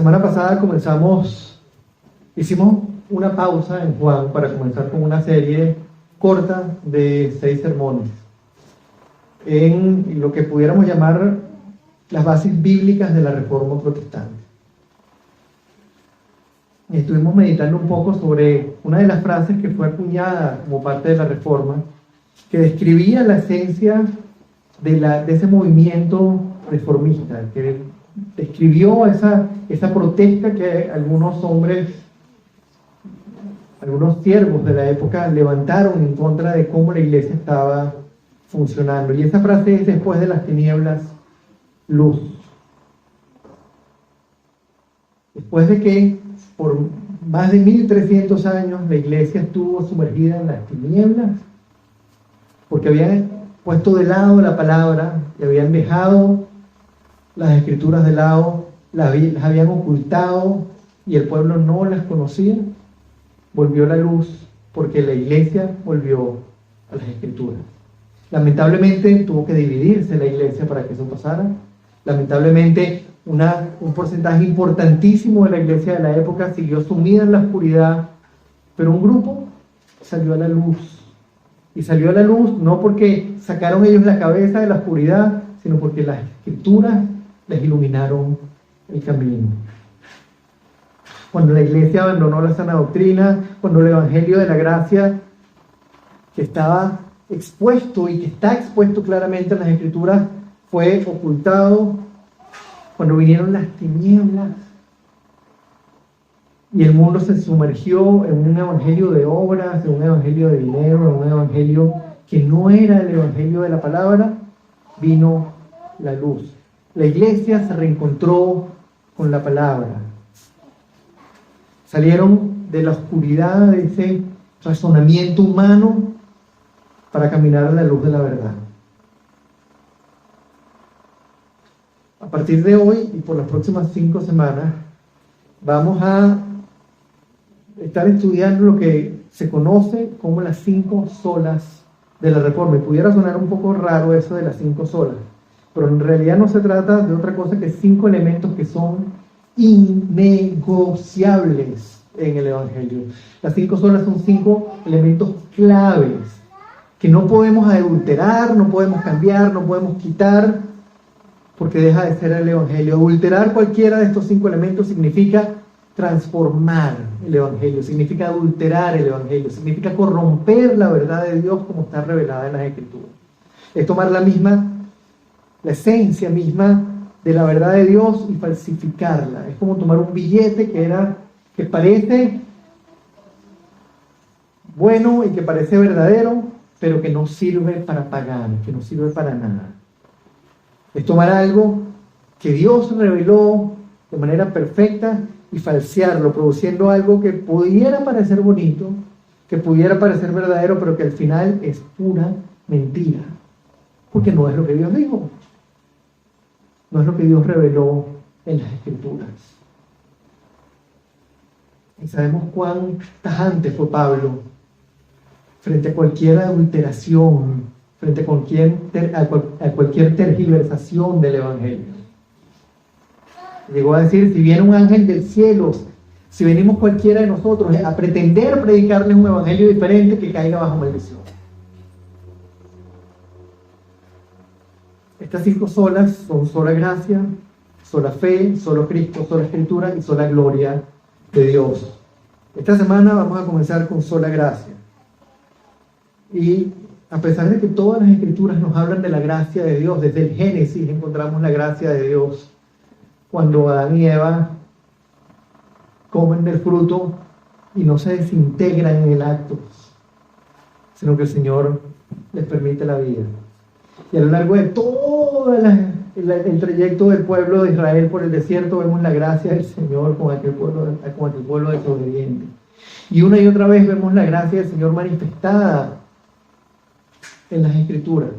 semana pasada hicimos una pausa en Juan para comenzar con una serie corta de 6 sermones en lo que pudiéramos llamar las bases bíblicas de la Reforma Protestante. Y estuvimos meditando un poco sobre una de las frases que fue acuñada como parte de la Reforma, que describía la esencia de ese movimiento reformista, que describió esa protesta que algunos hombres, algunos siervos de la época levantaron en contra de cómo la iglesia estaba funcionando. Y esa frase es: después de las tinieblas, luz. Después de que por más de 1300 años la iglesia estuvo sumergida en las tinieblas, porque habían puesto de lado la palabra y habían dejado las escrituras de lado, las habían ocultado y el pueblo no las conocía, volvió la luz porque la iglesia volvió a las escrituras. Lamentablemente tuvo que dividirse la iglesia para que eso pasara. Lamentablemente un porcentaje importantísimo de la iglesia de la época siguió sumida en la oscuridad, pero un grupo salió a la luz. Y salió a la luz no porque sacaron ellos la cabeza de la oscuridad, sino porque las escrituras les iluminaron el camino. Cuando la iglesia abandonó la sana doctrina, cuando el evangelio de la gracia, que estaba expuesto y que está expuesto claramente en las escrituras, fue ocultado, cuando vinieron las tinieblas y el mundo se sumergió en un evangelio de obras, en un evangelio de dinero, en un evangelio que no era el evangelio de la palabra, vino la luz. La iglesia se reencontró con la palabra. Salieron de la oscuridad de ese razonamiento humano para caminar a la luz de la verdad. A partir de hoy y por las próximas 5 semanas vamos a estar estudiando lo que se conoce como las 5 solas de la Reforma. Y pudiera sonar un poco raro eso de las 5 solas, pero en realidad no se trata de otra cosa que 5 elementos que son innegociables en el Evangelio. Las 5 solas son 5 elementos claves que no podemos adulterar, no podemos cambiar, no podemos quitar, porque deja de ser el Evangelio. Adulterar cualquiera de estos 5 elementos significa transformar el Evangelio, significa adulterar el Evangelio, significa corromper la verdad de Dios como está revelada en las Escrituras. Es tomar la esencia misma de la verdad de Dios y falsificarla. Es como tomar un billete que parece bueno y que parece verdadero, pero que no sirve para pagar, que no sirve para nada. Es tomar algo que Dios reveló de manera perfecta y falsearlo, produciendo algo que pudiera parecer bonito, que pudiera parecer verdadero, pero que al final es pura mentira, porque no es lo que Dios dijo, no es lo que Dios reveló en las Escrituras. Y sabemos cuán tajante fue Pablo frente a cualquier adulteración, frente a cualquier tergiversación del Evangelio. Llegó a decir: si viene un ángel del cielo, si venimos cualquiera de nosotros a pretender predicarles un evangelio diferente, que caiga bajo maldición. Estas 5 solas son sola gracia, sola fe, solo Cristo, sola escritura y sola gloria de Dios. Esta semana vamos a comenzar con sola gracia. Y a pesar de que todas las escrituras nos hablan de la gracia de Dios, desde el Génesis encontramos la gracia de Dios. Cuando Adán y Eva comen del fruto y no se desintegran en el acto, sino que el Señor les permite la vida. Y a lo largo de todo el trayecto del pueblo de Israel por el desierto, vemos la gracia del Señor con aquel pueblo desobediente. Y una y otra vez vemos la gracia del Señor manifestada en las Escrituras.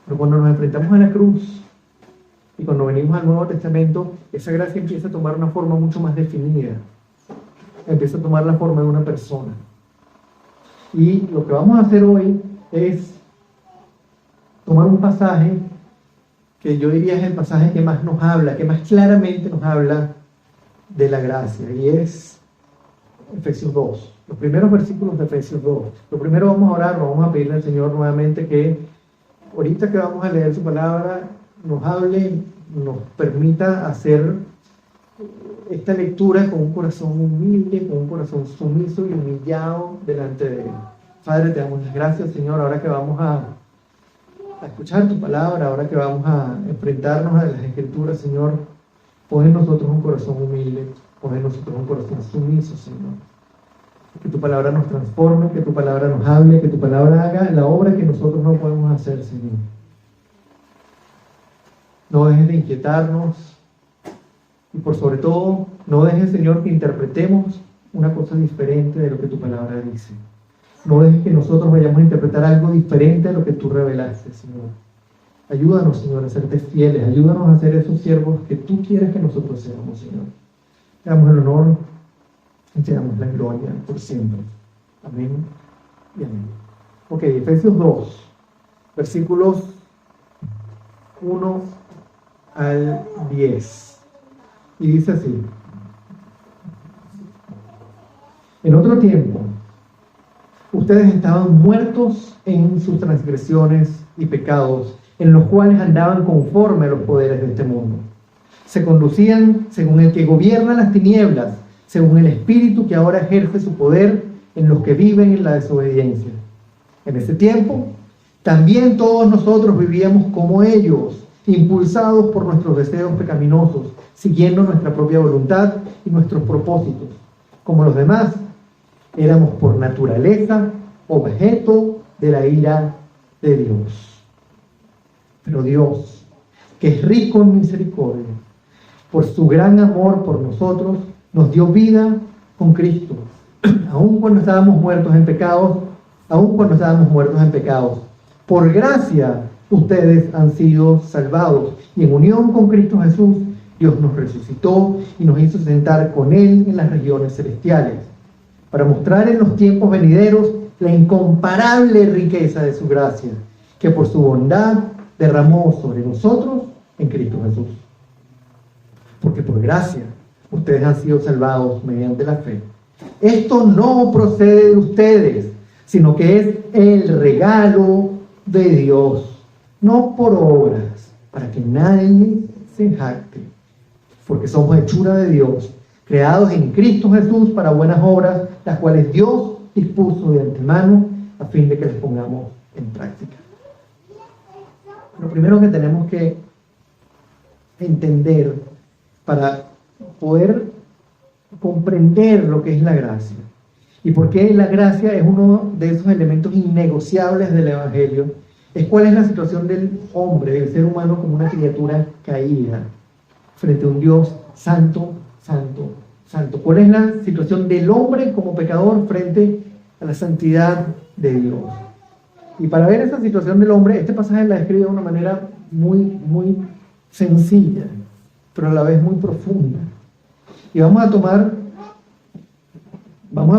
Pero cuando nos enfrentamos a la cruz y cuando venimos al Nuevo Testamento, esa gracia empieza a tomar una forma mucho más definida, empieza a tomar la forma de una persona. Y lo que vamos a hacer hoy es tomar un pasaje que yo diría es el pasaje que más nos habla, que más claramente nos habla de la gracia, y es Efesios 2, los primeros versículos de Efesios 2. Lo primero vamos a orar, vamos a pedirle al Señor nuevamente que ahorita que vamos a leer su palabra, nos hable, nos permita hacer esta lectura con un corazón humilde, con un corazón sumiso y humillado delante de Él. Padre, te damos las gracias, Señor, ahora que vamos a escuchar tu palabra, ahora que vamos a enfrentarnos a las Escrituras, Señor, pon en nosotros un corazón humilde, pon en nosotros un corazón sumiso, Señor. Que tu palabra nos transforme, que tu palabra nos hable, que tu palabra haga la obra que nosotros no podemos hacer, Señor. No dejes de inquietarnos y por sobre todo, no dejes, Señor, que interpretemos una cosa diferente de lo que tu palabra dice. No dejes que nosotros vayamos a interpretar algo diferente de lo que tú revelaste, Señor. Ayúdanos, Señor, a serte fieles. Ayúdanos a ser esos siervos que tú quieres que nosotros seamos, Señor. Te damos el honor y te damos la gloria por siempre. Amén y amén. Ok, Efesios 2, versículos 1 al 10. Y dice así: en otro tiempo, ustedes estaban muertos en sus transgresiones y pecados, en los cuales andaban conforme a los poderes de este mundo. Se conducían según el que gobierna las tinieblas, según el espíritu que ahora ejerce su poder en los que viven en la desobediencia. En ese tiempo, también todos nosotros vivíamos como ellos, impulsados por nuestros deseos pecaminosos, siguiendo nuestra propia voluntad y nuestros propósitos. Como los demás, éramos por naturaleza objeto de la ira de Dios. Pero Dios, que es rico en misericordia, por su gran amor por nosotros, nos dio vida con Cristo, aun cuando estábamos muertos en pecados, Por gracia, ustedes han sido salvados, y en unión con Cristo Jesús, Dios nos resucitó y nos hizo sentar con Él en las regiones celestiales, para mostrar en los tiempos venideros la incomparable riqueza de su gracia, que por su bondad derramó sobre nosotros en Cristo Jesús. Porque por gracia ustedes han sido salvados mediante la fe. Esto no procede de ustedes, sino que es el regalo de Dios, no por obras, para que nadie se jacte. Porque somos hechura de Dios, creados en Cristo Jesús para buenas obras, las cuales Dios dispuso de antemano a fin de que las pongamos en práctica. Lo primero que tenemos que entender para poder comprender lo que es la gracia y por qué la gracia es uno de esos elementos innegociables del Evangelio, es cuál es la situación del hombre, del ser humano, como una criatura caída frente a un Dios santo, santo, santo. ¿Cuál es la situación del hombre como pecador frente a la santidad de Dios? Y para ver esa situación del hombre, este pasaje la describe de una manera muy sencilla, pero a la vez muy profunda. Y vamos a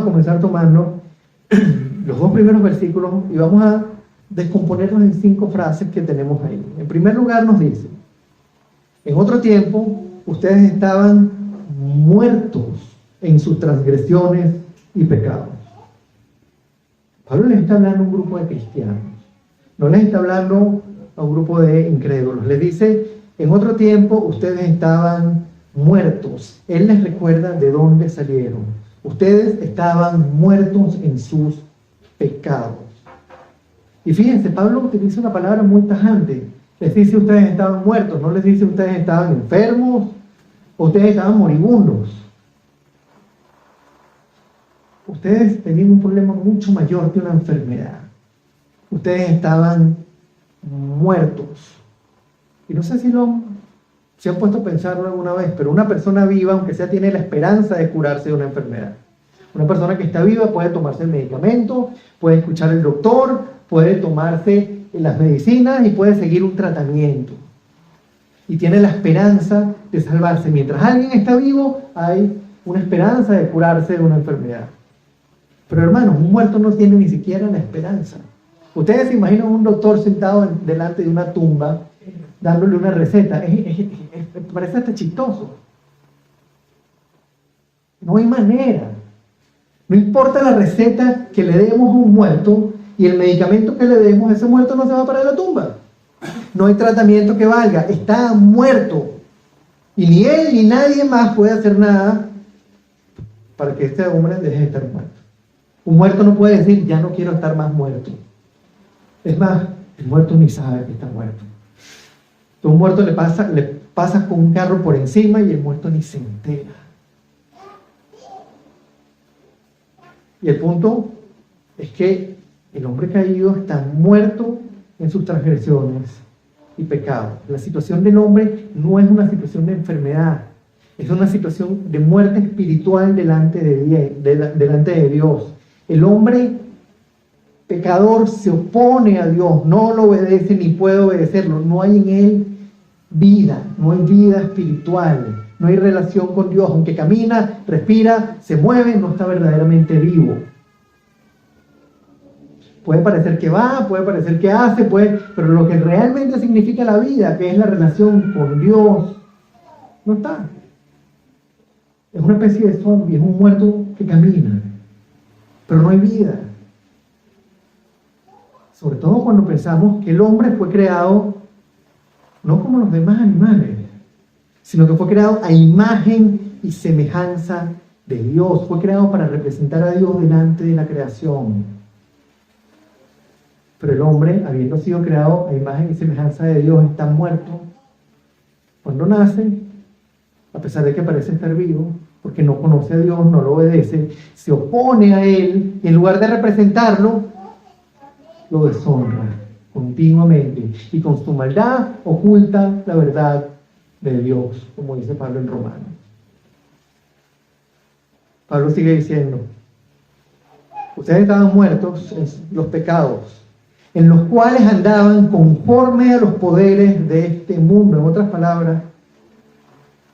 comenzar tomando los dos primeros versículos y vamos a descomponerlos en 5 frases que tenemos ahí. En primer lugar nos dice: en otro tiempo, ustedes estaban muertos en sus transgresiones y pecados. Pablo les está hablando a un grupo de cristianos, no les está hablando a un grupo de incrédulos. Les dice: en otro tiempo ustedes estaban muertos. Él les recuerda de dónde salieron. Ustedes estaban muertos en sus pecados. Y fíjense, Pablo utiliza una palabra muy tajante. Les dice: ustedes estaban muertos, no les dice ustedes estaban enfermos, ustedes estaban moribundos. Ustedes tenían un problema mucho mayor que una enfermedad. Ustedes estaban muertos. Y no sé si se han puesto a pensarlo alguna vez, pero una persona viva, aunque sea, tiene la esperanza de curarse de una enfermedad. Una persona que está viva puede tomarse el medicamento, puede escuchar al doctor, puede tomarse las medicinas y puede seguir un tratamiento. Y tiene la esperanza de salvarse. Mientras alguien está vivo, hay una esperanza de curarse de una enfermedad. Pero hermanos, un muerto no tiene ni siquiera la esperanza. Ustedes se imaginan un doctor sentado delante de una tumba dándole una receta. Parece hasta chistoso. No hay manera. No importa la receta que le demos a un muerto y el medicamento que le demos, ese muerto no se va para de la tumba. No hay tratamiento que valga. Está muerto. Y ni él ni nadie más puede hacer nada para que este hombre deje de estar muerto. Un muerto no puede decir, ya no quiero estar más muerto. Es más, el muerto ni sabe que está muerto. A un muerto le pasas con un carro por encima y el muerto ni se entera. Y el punto es que el hombre caído está muerto en sus transgresiones y pecados. La situación del hombre no es una situación de enfermedad, es una situación de muerte espiritual delante de Dios. El hombre pecador se opone a Dios, no lo obedece ni puede obedecerlo. No hay en él vida, no hay vida espiritual, no hay relación con Dios. Aunque camina, respira, se mueve, no está verdaderamente vivo. Puede parecer que va, puede parecer que hace, pero lo que realmente significa la vida, que es la relación con Dios, no está. Es una especie de zombie, es un muerto que camina, pero no hay vida. Sobre todo cuando pensamos que el hombre fue creado no como los demás animales, sino que fue creado a imagen y semejanza de Dios. Fue creado para representar a Dios delante de la creación. Pero el hombre, habiendo sido creado a imagen y semejanza de Dios, está muerto cuando nace, a pesar de que parece estar vivo, porque no conoce a Dios, no lo obedece, se opone a Él, y en lugar de representarlo, lo deshonra continuamente, y con su maldad oculta la verdad de Dios, como dice Pablo en Romanos. Pablo sigue diciendo, ustedes estaban muertos en los pecados, en los cuales andaban conforme a los poderes de este mundo. En otras palabras,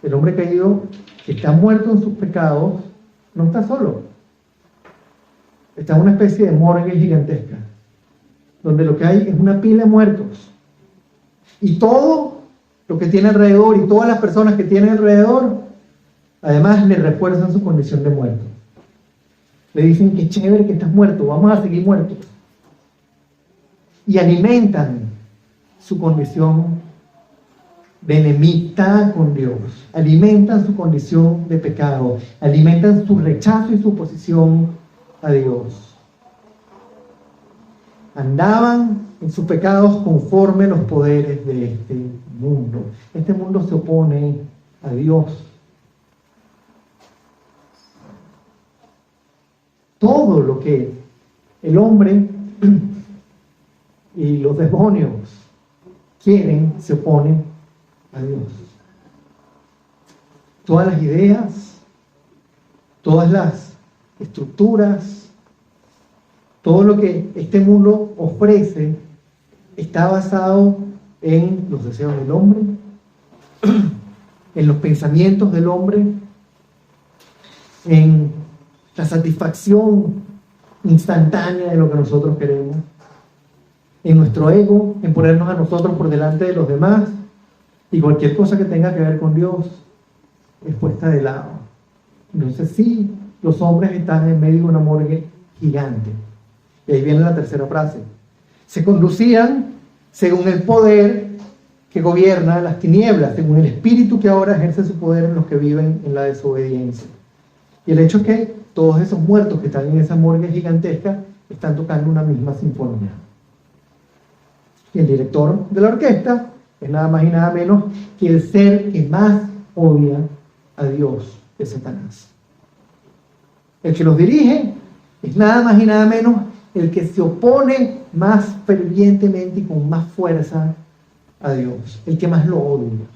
el hombre caído que está muerto en sus pecados no está solo. Está en una especie de morgue gigantesca, donde lo que hay es una pila de muertos. Y todo lo que tiene alrededor y todas las personas que tiene alrededor, además le refuerzan su condición de muerto. Le dicen que chévere que estás muerto, vamos a seguir muertos. Y alimentan su condición de enemistad con Dios, alimentan su condición de pecado, alimentan su rechazo y su oposición a Dios. Andaban en sus pecados conforme a los poderes de este mundo. Este mundo se opone a Dios. Todo lo que el hombre y los demonios quieren se opone a Dios. Todas las ideas, todas las estructuras, todo lo que este mundo ofrece está basado en los deseos del hombre, en los pensamientos del hombre, en la satisfacción instantánea de lo que nosotros queremos, en nuestro ego, en ponernos a nosotros por delante de los demás, y cualquier cosa que tenga que ver con Dios es puesta de lado. Entonces sí, los hombres están en medio de una morgue gigante. Y ahí viene la tercera frase. Se conducían según el poder que gobierna las tinieblas, según el espíritu que ahora ejerce su poder en los que viven en la desobediencia. Y el hecho es que todos esos muertos que están en esa morgue gigantesca están tocando una misma sinfonía. Y el director de la orquesta es nada más y nada menos que el ser que más odia a Dios, es Satanás. El que los dirige es nada más y nada menos el que se opone más fervientemente y con más fuerza a Dios, el que más lo odia.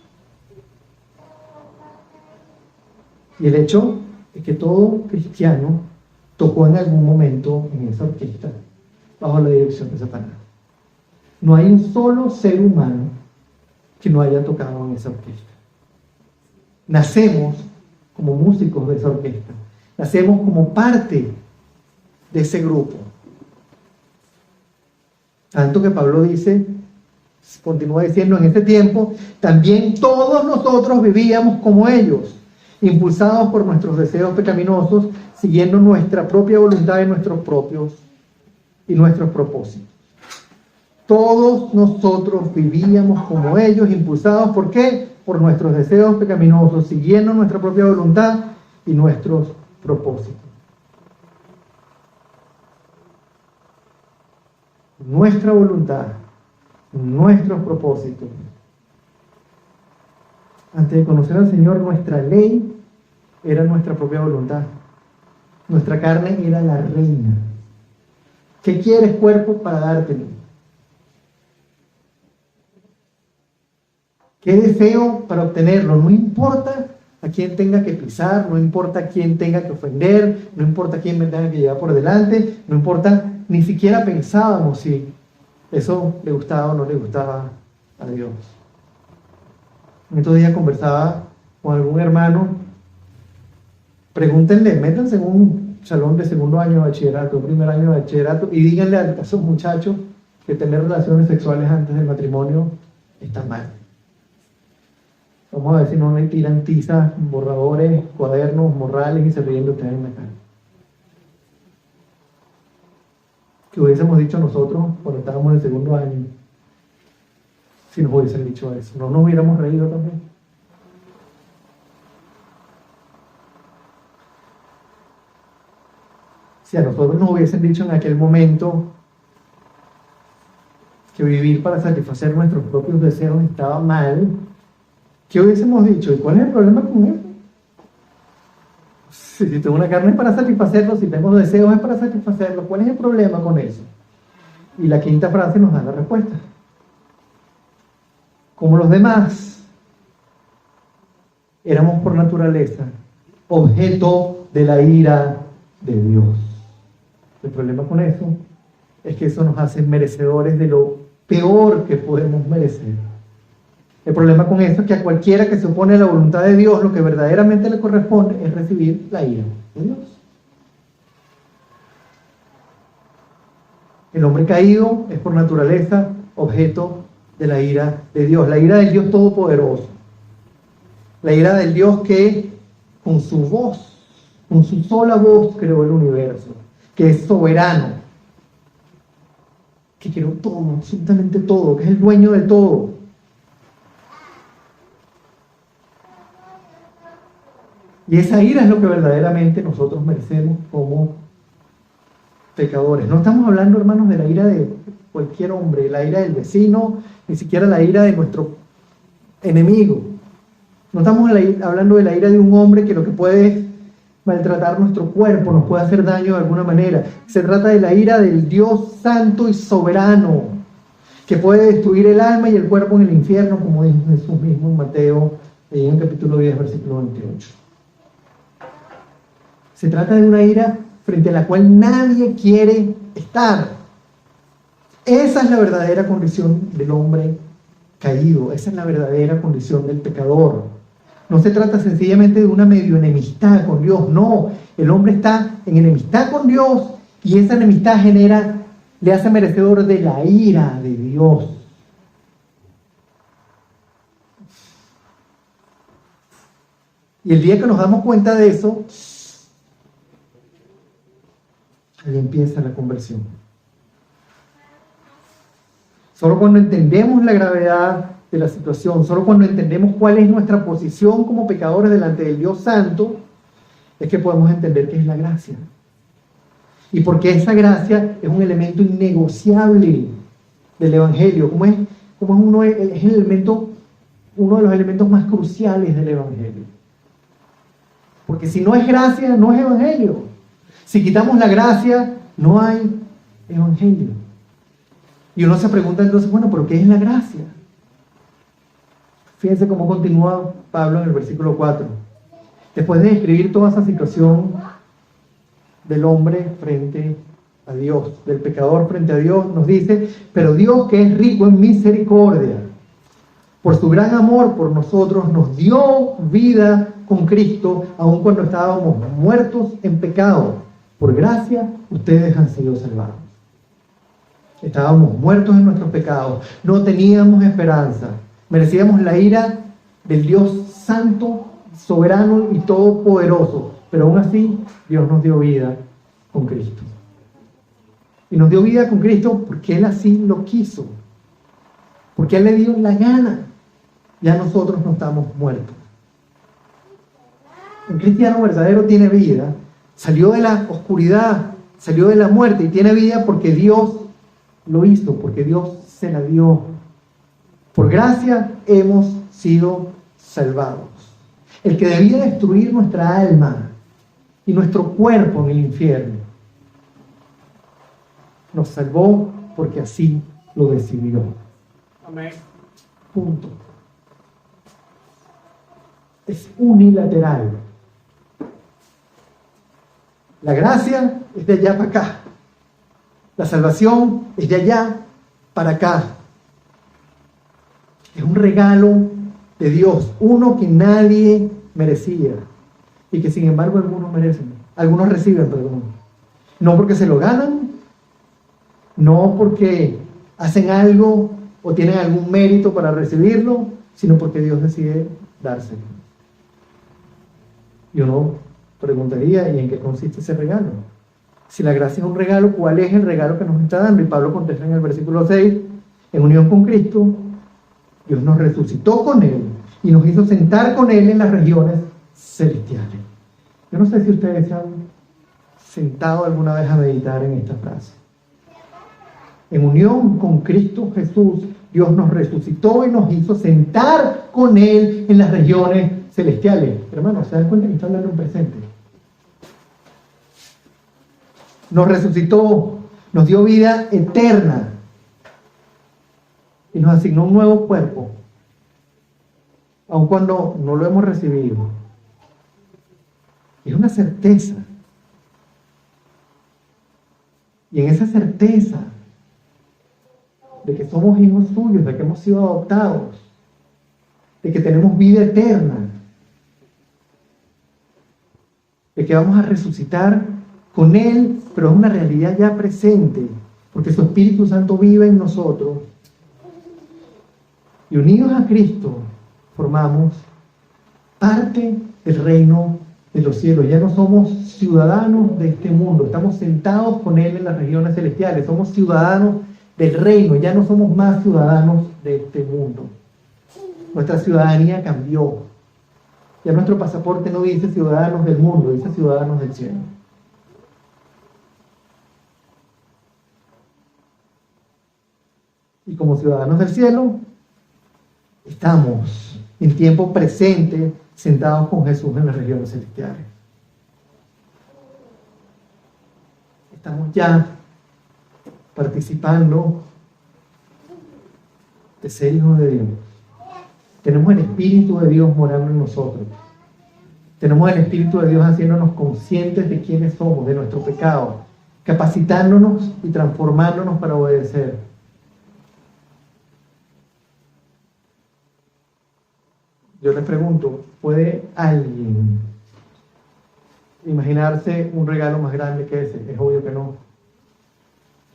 Y el hecho es que todo cristiano tocó en algún momento en esa orquesta bajo la dirección de Satanás. No hay un solo ser humano que no haya tocado en esa orquesta. Nacemos como músicos de esa orquesta. Nacemos como parte de ese grupo. Tanto que Pablo dice Continúa diciendo, en ese tiempo también todos nosotros vivíamos como ellos, impulsados por nuestros deseos pecaminosos, siguiendo nuestra propia voluntad y nuestros propósitos. Todos nosotros vivíamos como ellos, impulsados, ¿por qué? Por nuestros deseos pecaminosos, siguiendo nuestra propia voluntad y nuestros propósitos. Nuestra voluntad, nuestros propósitos. Antes de conocer al Señor, nuestra ley era nuestra propia voluntad. Nuestra carne era la reina. ¿Qué quieres, cuerpo, para dártelo? ¿Qué deseo para obtenerlo? No importa a quién tenga que pisar, no importa a quién tenga que ofender, no importa a quién me tenga que llevar por delante, no importa, ni siquiera pensábamos si eso le gustaba o no le gustaba a Dios. Estos días conversaba con algún hermano. Pregúntenle, métanse en un salón de segundo año de bachillerato, primer año de bachillerato, y díganle a esos muchachos que tener relaciones sexuales antes del matrimonio está mal. Vamos a ver si no le tiran tizas, borradores, cuadernos, morrales y se ríen de ustedes en la cara. ¿Qué hubiésemos dicho nosotros cuando estábamos en el segundo año si nos hubiesen dicho eso? ¿No nos hubiéramos reído también? Si a nosotros nos hubiesen dicho en aquel momento que vivir para satisfacer nuestros propios deseos estaba mal, ¿qué hubiésemos dicho? ¿Y cuál es el problema con eso? Si tengo una carne es para satisfacerlo, si tengo deseos es para satisfacerlo, ¿cuál es el problema con eso? Y la quinta frase nos da la respuesta. Como los demás, éramos por naturaleza objeto de la ira de Dios. El problema con eso es que eso nos hace merecedores de lo peor que podemos merecer. El problema con eso es que a cualquiera que se opone a la voluntad de Dios, lo que verdaderamente le corresponde es recibir la ira de Dios. El hombre caído es por naturaleza objeto de la ira de Dios, la ira del Dios Todopoderoso, la ira del Dios que con su voz, con su sola voz creó el universo, que es soberano, que creó todo, absolutamente todo, que es el dueño de todo. Y esa ira es lo que verdaderamente nosotros merecemos como pecadores. No estamos hablando, hermanos, de la ira de cualquier hombre, la ira del vecino, ni siquiera la ira de nuestro enemigo. No estamos hablando de la ira de un hombre que lo que puede es maltratar nuestro cuerpo, nos puede hacer daño de alguna manera. Se trata de la ira del Dios santo y soberano, que puede destruir el alma y el cuerpo en el infierno, como dijo Jesús mismo en Mateo, en el capítulo 10, versículo 28. Se trata de una ira frente a la cual nadie quiere estar. Esa es la verdadera condición del hombre caído, esa es la verdadera condición del pecador. No se trata sencillamente de una medio enemistad con Dios, no. El hombre está en enemistad con Dios y esa enemistad le hace merecedor de la ira de Dios. Y el día que nos damos cuenta de eso, ahí empieza la conversión. Solo cuando entendemos la gravedad de la situación, solo cuando entendemos cuál es nuestra posición como pecadores delante del Dios Santo, es que podemos entender qué es la gracia. Y porque esa gracia es un elemento innegociable del Evangelio, como es uno de los elementos más cruciales del Evangelio. Porque si no es gracia, no es Evangelio. Si quitamos la gracia, no hay Evangelio. Y uno se pregunta entonces, bueno, ¿pero qué es la gracia? Fíjense cómo continúa Pablo en el versículo 4. Después de describir toda esa situación del hombre frente a Dios, del pecador frente a Dios, nos dice, pero Dios, que es rico en misericordia, por su gran amor por nosotros, nos dio vida con Cristo, aun cuando estábamos muertos en pecado. Por gracia, ustedes han sido salvados. Estábamos muertos en nuestros pecados, no teníamos esperanza, merecíamos la ira del Dios santo, soberano y todopoderoso, pero aún así Dios nos dio vida con Cristo. Y nos dio vida con Cristo porque Él así lo quiso, porque Él le dio la gana. Ya nosotros no estamos muertos. Un cristiano verdadero tiene vida, salió de la oscuridad, salió de la muerte y tiene vida porque Dios lo hizo, porque Dios se la dio. Por gracia hemos sido salvados. El que debía destruir nuestra alma y nuestro cuerpo en el infierno, nos salvó porque así lo decidió. Amén. Punto. Es unilateral. La gracia es de allá para acá. La salvación es de allá para acá. Es un regalo de Dios, uno que nadie merecía y que sin embargo algunos reciben, perdón. No porque se lo ganan, no porque hacen algo o tienen algún mérito para recibirlo, sino porque Dios decide dárselo. Y uno preguntaría, ¿y en qué consiste ese regalo? Si la gracia es un regalo, ¿cuál es el regalo que nos está dando? Y Pablo contesta en el versículo 6, en unión con Cristo, Dios nos resucitó con Él y nos hizo sentar con Él en las regiones celestiales. Yo no sé si ustedes se han sentado alguna vez a meditar en esta frase. En unión con Cristo Jesús, Dios nos resucitó y nos hizo sentar con Él en las regiones celestiales. Hermanos, ¿se dan cuenta que está hablando en presente? Nos resucitó, nos dio vida eterna y nos asignó un nuevo cuerpo, aun cuando no lo hemos recibido. Es una certeza. Y en esa certeza de que somos hijos suyos, de que hemos sido adoptados, de que tenemos vida eterna, de que vamos a resucitar con Él, pero es una realidad ya presente, porque su Espíritu Santo vive en nosotros. Y unidos a Cristo, formamos parte del reino de los cielos. Ya no somos ciudadanos de este mundo, estamos sentados con Él en las regiones celestiales, somos ciudadanos del reino, ya no somos más ciudadanos de este mundo. Nuestra ciudadanía cambió. Ya nuestro pasaporte no dice ciudadanos del mundo, dice ciudadanos del cielo. Y como ciudadanos del cielo, estamos en tiempo presente sentados con Jesús en las regiones celestiales. Estamos ya participando de ser hijos de Dios. Tenemos el Espíritu de Dios morando en nosotros. Tenemos el Espíritu de Dios haciéndonos conscientes de quiénes somos, de nuestro pecado, capacitándonos y transformándonos para obedecer. Yo les pregunto, ¿puede alguien imaginarse un regalo más grande que ese? Es obvio que no.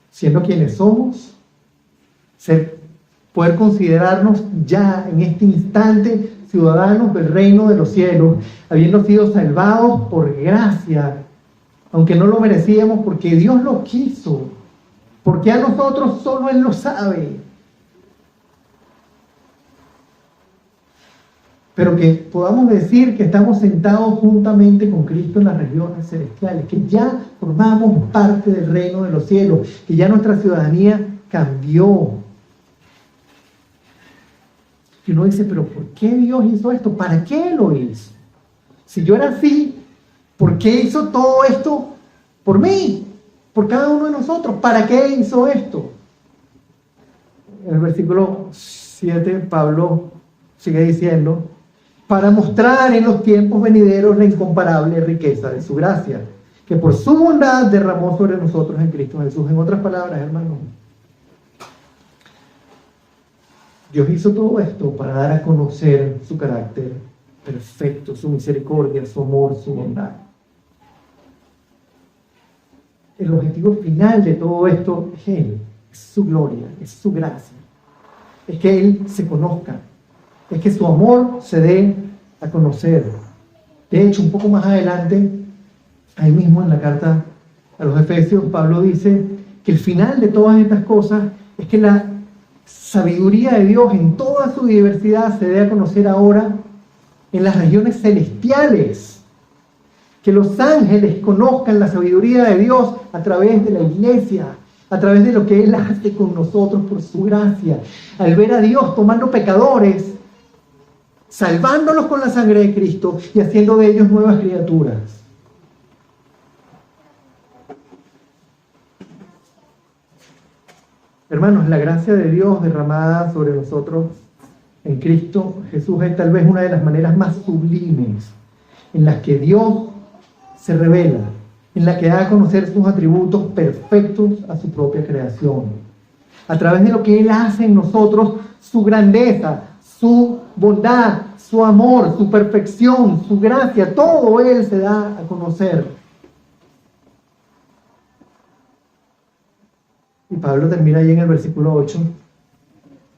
Siendo quienes somos, poder considerarnos ya en este instante ciudadanos del reino de los cielos, habiendo sido salvados por gracia, aunque no lo merecíamos, porque Dios lo quiso, porque a nosotros solo Él lo sabe. Pero que podamos decir que estamos sentados juntamente con Cristo en las regiones celestiales, que ya formamos parte del reino de los cielos, que ya nuestra ciudadanía cambió. Y uno dice, pero ¿por qué Dios hizo esto? ¿Para qué lo hizo? Si yo era así, ¿por qué hizo todo esto por mí? Por cada uno de nosotros. ¿Para qué hizo esto? En el versículo 7, Pablo sigue diciendo, para mostrar en los tiempos venideros la incomparable riqueza de su gracia, que por su bondad derramó sobre nosotros en Cristo Jesús. En otras palabras, hermanos, Dios hizo todo esto para dar a conocer su carácter perfecto, su misericordia, su amor, su bondad. El objetivo final de todo esto es Él, es su gloria, es su gracia. Es que Él se conozca, es que su amor se dé a conocer. De hecho, un poco más adelante, ahí mismo en la carta a los Efesios, Pablo dice que el final de todas estas cosas es que la sabiduría de Dios en toda su diversidad se dé a conocer ahora en las regiones celestiales. Que los ángeles conozcan la sabiduría de Dios a través de la iglesia, a través de lo que Él hace con nosotros por su gracia. Al ver a Dios tomando pecadores, salvándolos con la sangre de Cristo y haciendo de ellos nuevas criaturas. Hermanos, la gracia de Dios derramada sobre nosotros en Cristo Jesús es tal vez una de las maneras más sublimes en las que Dios se revela, en la que da a conocer sus atributos perfectos a su propia creación. A través de lo que Él hace en nosotros, su grandeza, su bondad, su amor, su perfección, su gracia, todo Él se da a conocer. Y Pablo termina ahí en el versículo 8,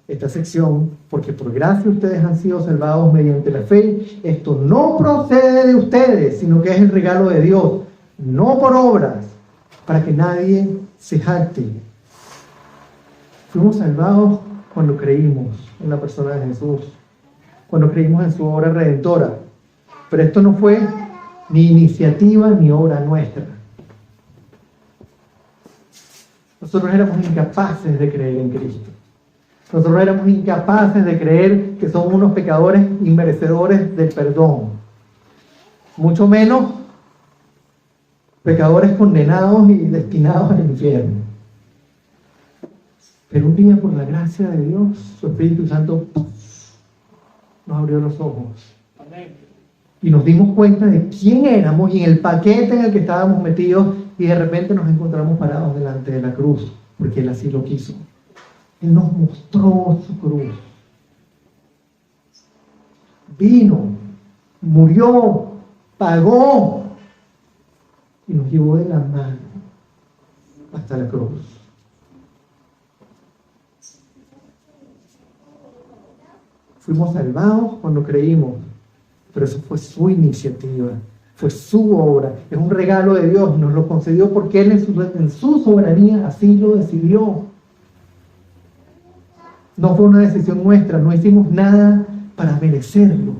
esta sección, porque por gracia ustedes han sido salvados mediante la fe. Esto no procede de ustedes, sino que es el regalo de Dios, no por obras, para que nadie se jacte. Fuimos salvados cuando creímos en la persona de Jesús, cuando creímos en su obra redentora. Pero esto no fue ni iniciativa ni obra nuestra. Nosotros éramos incapaces de creer en Cristo. Nosotros éramos incapaces de creer que somos unos pecadores inmerecedores del perdón. Mucho menos pecadores condenados y destinados al infierno. Pero un día, por la gracia de Dios, su Espíritu Santo nos abrió los ojos. Y nos dimos cuenta de quién éramos y en el paquete en el que estábamos metidos, y de repente nos encontramos parados delante de la cruz, porque Él así lo quiso. Él nos mostró su cruz. Vino, murió, pagó y nos llevó de la mano hasta la cruz. Fuimos salvados cuando creímos, pero eso fue su iniciativa, fue su obra, es un regalo de Dios, nos lo concedió porque Él en su soberanía así lo decidió. No fue una decisión nuestra, no hicimos nada para merecerlo.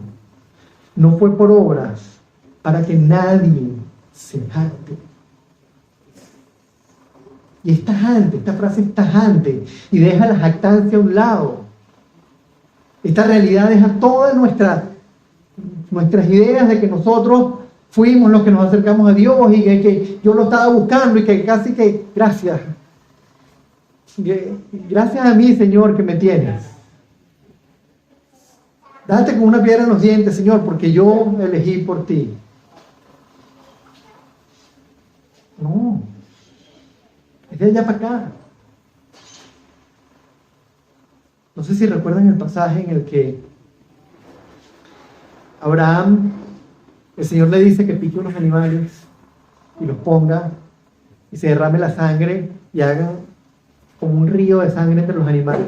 No fue por obras, para que nadie se jacte. Y es tajante, esta frase es tajante y deja la jactancia a un lado. Esta realidad deja todas nuestras ideas de que nosotros fuimos los que nos acercamos a Dios y que yo lo estaba buscando y que casi que gracias a mí, Señor, que me tienes. Date con una piedra en los dientes, Señor, porque yo elegí por ti. No, es de allá para acá. No sé si recuerdan el pasaje en el que Abraham, el Señor le dice que pique unos animales y los ponga y se derrame la sangre y hagan como un río de sangre entre los animales.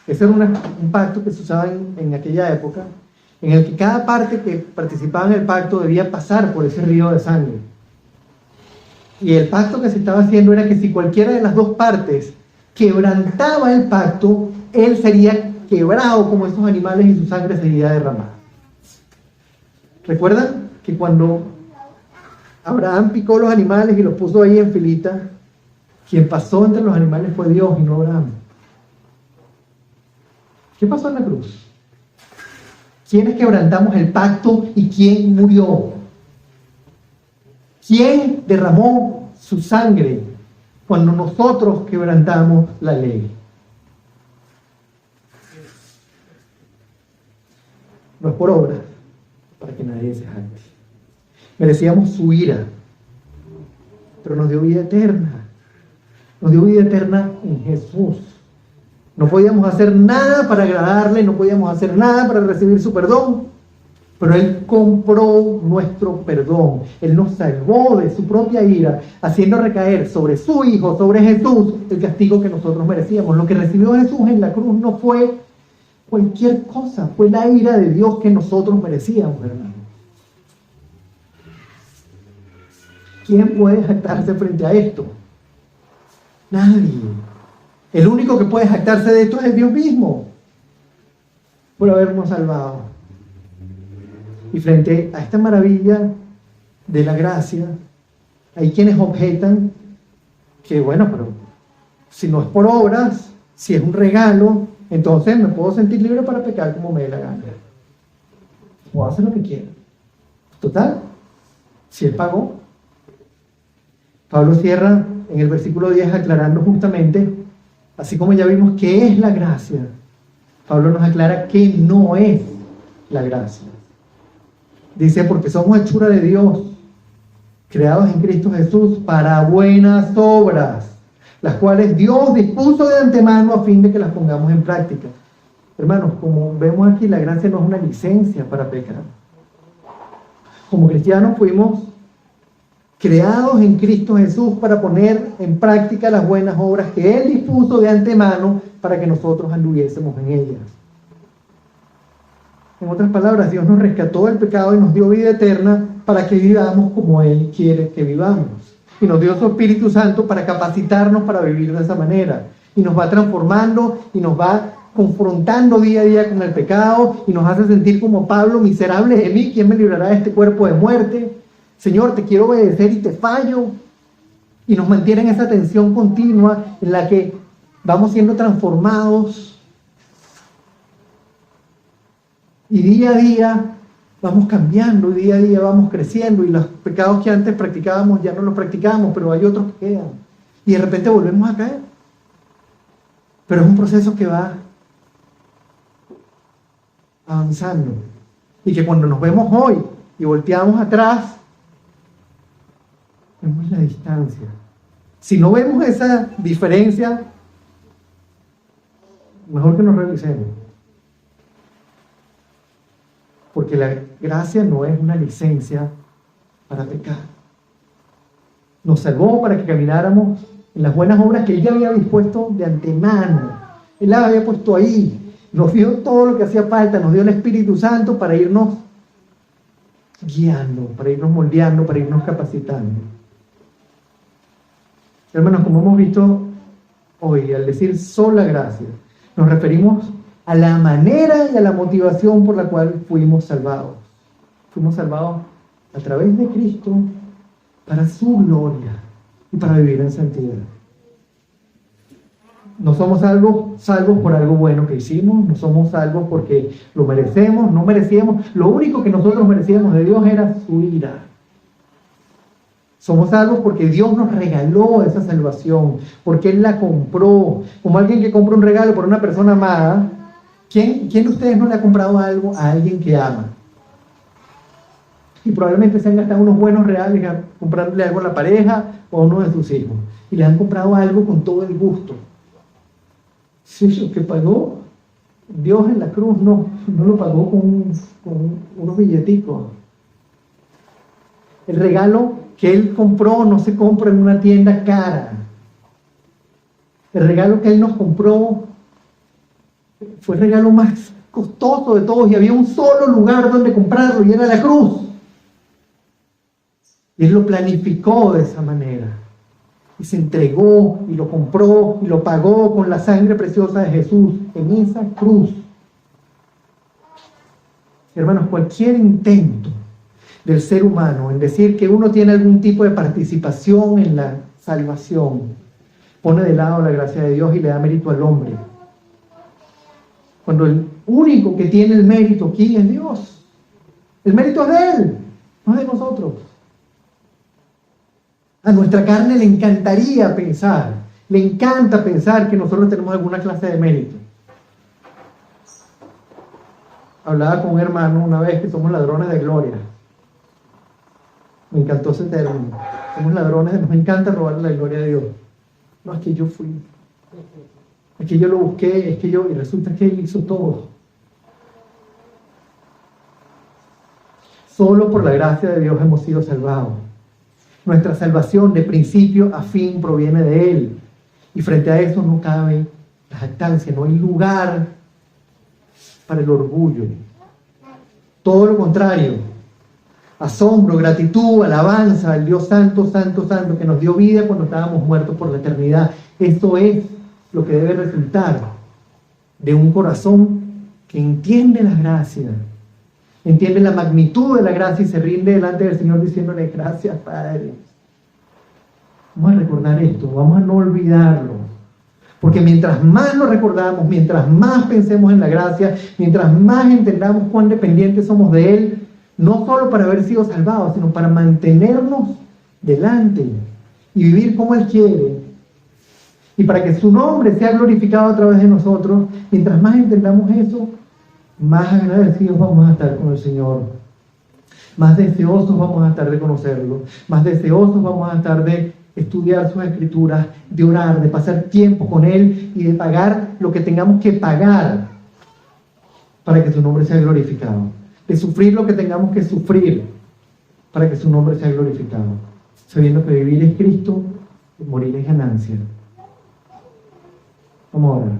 Ese era un pacto que se usaba en aquella época, en el que cada parte que participaba en el pacto debía pasar por ese río de sangre. Y el pacto que se estaba haciendo era que si cualquiera de las dos partes quebrantaba el pacto, él sería quebrado como esos animales y su sangre sería derramada. ¿Recuerdan que cuando Abraham picó los animales y los puso ahí en filita, quien pasó entre los animales fue Dios y no Abraham? ¿Qué pasó en la cruz? ¿Quiénes quebrantamos el pacto y quién murió? ¿Quién derramó su sangre cuando nosotros quebrantamos la ley? No es por obras, para que nadie se jacte. Merecíamos su ira, pero nos dio vida eterna. Nos dio vida eterna en Jesús. No podíamos hacer nada para agradarle, no podíamos hacer nada para recibir su perdón, pero Él compró nuestro perdón. Él nos salvó de su propia ira, haciendo recaer sobre su Hijo, sobre Jesús, el castigo que nosotros merecíamos. Lo que recibió Jesús en la cruz no fue cualquier cosa, fue la ira de Dios que nosotros merecíamos, hermano. ¿Quién puede jactarse frente a esto? Nadie. El único que puede jactarse de esto es Dios mismo, por habernos salvado. Y frente a esta maravilla de la gracia, hay quienes objetan que, bueno, pero si no es por obras, si es un regalo, entonces me puedo sentir libre para pecar como me dé la gana. Puedo hacer lo que quiera. Total, si Él pagó. Pablo cierra en el versículo 10 aclarando justamente, así como ya vimos qué es la gracia, Pablo nos aclara qué no es la gracia. Dice, porque somos hechura de Dios, creados en Cristo Jesús para buenas obras, las cuales Dios dispuso de antemano a fin de que las pongamos en práctica. Hermanos, como vemos aquí, la gracia no es una licencia para pecar. Como cristianos fuimos creados en Cristo Jesús para poner en práctica las buenas obras que Él dispuso de antemano para que nosotros anduviésemos en ellas. En otras palabras, Dios nos rescató del pecado y nos dio vida eterna para que vivamos como Él quiere que vivamos. Y nos dio su Espíritu Santo para capacitarnos para vivir de esa manera. Y nos va transformando y nos va confrontando día a día con el pecado y nos hace sentir como Pablo, miserable de mí, ¿quién me librará de este cuerpo de muerte? Señor, te quiero obedecer y te fallo. Y nos mantiene en esa tensión continua en la que vamos siendo transformados. Y día a día vamos cambiando, y día a día vamos creciendo. Y los pecados que antes practicábamos ya no los practicamos, pero hay otros que quedan. Y de repente volvemos a caer. Pero es un proceso que va avanzando. Y que cuando nos vemos hoy y volteamos atrás, vemos la distancia. Si no vemos esa diferencia, mejor que nos revisemos. Porque la gracia no es una licencia para pecar. Nos salvó para que camináramos en las buenas obras que Él ya había dispuesto de antemano. Él las había puesto ahí. Nos dio todo lo que hacía falta. Nos dio el Espíritu Santo para irnos guiando, para irnos moldeando, para irnos capacitando. Hermanos, como hemos visto hoy, al decir sola gracia, nos referimos a la manera y a la motivación por la cual fuimos salvados. Fuimos salvados a través de Cristo para su gloria y para vivir en santidad. No somos salvos por algo bueno que hicimos, no somos salvos porque lo merecemos, no merecíamos. Lo único que nosotros merecíamos de Dios era su ira. Somos salvos porque Dios nos regaló esa salvación, porque Él la compró. Como alguien que compra un regalo por una persona amada. ¿Quién de ustedes no le ha comprado algo a alguien que ama? Y probablemente se han gastado unos buenos reales comprándole algo a la pareja o a uno de sus hijos. Y le han comprado algo con todo el gusto. Sí, lo que pagó Dios en la cruz no lo pagó con unos billeticos. El regalo que Él compró no se compra en una tienda cara. El regalo que Él nos compró fue el regalo más costoso de todos y había un solo lugar donde comprarlo y era la cruz. Y Él lo planificó de esa manera. Y se entregó y lo compró y lo pagó con la sangre preciosa de Jesús en esa cruz. Hermanos, cualquier intento del ser humano en decir que uno tiene algún tipo de participación en la salvación pone de lado la gracia de Dios y le da mérito al hombre. Cuando el único que tiene el mérito aquí es Dios. El mérito es de Él, no es de nosotros. A nuestra carne le encantaría pensar, le encanta pensar que nosotros tenemos alguna clase de mérito. Hablaba con un hermano una vez que somos ladrones de gloria. Me encantó ese término. Somos ladrones, nos encanta robarle la gloria a Dios. No, es que yo fui. Es que yo lo busqué, y resulta que Él hizo todo. Solo por la gracia de Dios hemos sido salvados. Nuestra salvación de principio a fin proviene de Él. Y frente a eso no cabe la jactancia, no hay lugar para el orgullo. Todo lo contrario. Asombro, gratitud, alabanza al Dios santo, santo, santo, que nos dio vida cuando estábamos muertos por la eternidad. Esto es lo que debe resultar de un corazón que entiende la gracia, entiende la magnitud de la gracia y se rinde delante del Señor diciéndole: gracias, Padre. Vamos a recordar esto, vamos a no olvidarlo. Porque mientras más lo recordamos, mientras más pensemos en la gracia, mientras más entendamos cuán dependientes somos de Él, no solo para haber sido salvados, sino para mantenernos delante y vivir como Él quiere, y para que su nombre sea glorificado a través de nosotros, mientras más entendamos eso, más agradecidos vamos a estar con el Señor, más deseosos vamos a estar de conocerlo, más deseosos vamos a estar de estudiar sus escrituras, de orar, de pasar tiempo con Él y de pagar lo que tengamos que pagar para que su nombre sea glorificado, de sufrir lo que tengamos que sufrir para que su nombre sea glorificado, sabiendo que vivir es Cristo y morir es ganancia. Vamos a orar.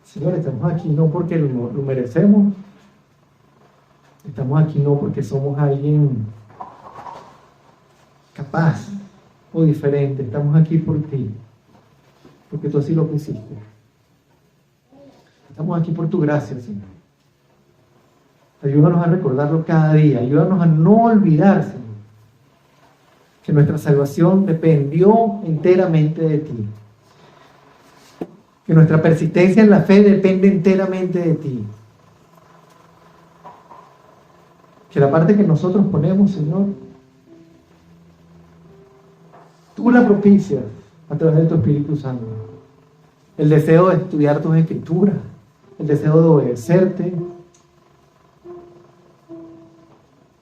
Señor, estamos aquí no porque lo merecemos, estamos aquí no porque somos alguien capaz o diferente, estamos aquí por ti, porque tú así lo quisiste. Estamos aquí por tu gracia, Señor. Ayúdanos a recordarlo cada día, ayúdanos a no olvidar, Señor, que nuestra salvación dependió enteramente de ti, que nuestra persistencia en la fe depende enteramente de ti, que la parte que nosotros ponemos, Señor, tú la propicias a través de tu Espíritu Santo. El deseo de estudiar tus escrituras, el deseo de obedecerte,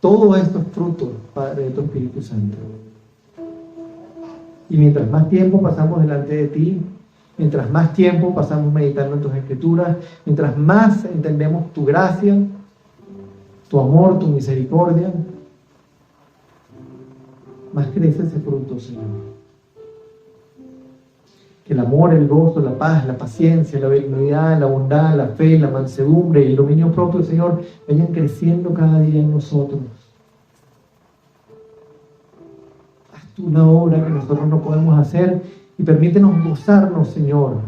todo esto es fruto, Padre, de tu Espíritu Santo. Y mientras más tiempo pasamos delante de ti, mientras más tiempo pasamos meditando en tus escrituras, mientras más entendemos tu gracia, tu amor, tu misericordia, más crece ese fruto, Señor. Que el amor, el gozo, la paz, la paciencia, la benignidad, la bondad, la fe, la mansedumbre y el dominio propio, Señor, vayan creciendo cada día en nosotros. Haz tú una obra que nosotros no podemos hacer y permítenos gozarnos, Señor,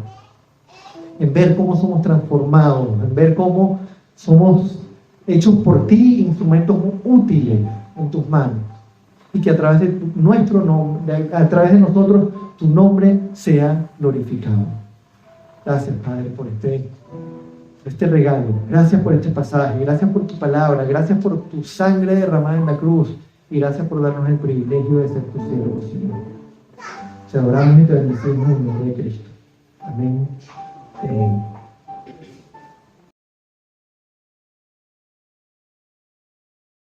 en ver cómo somos transformados, en ver cómo somos hechos por ti, instrumentos útiles en tus manos, y que a través de nuestro nombre, a través de nosotros, tu nombre sea glorificado. Gracias, Padre, por este regalo. Gracias por este pasaje. Gracias por tu palabra. Gracias por tu sangre derramada en la cruz. Y gracias por darnos el privilegio de ser tus siervos, Señor. Te adoramos y te bendecimos en el nombre de Cristo. Amén. Amén.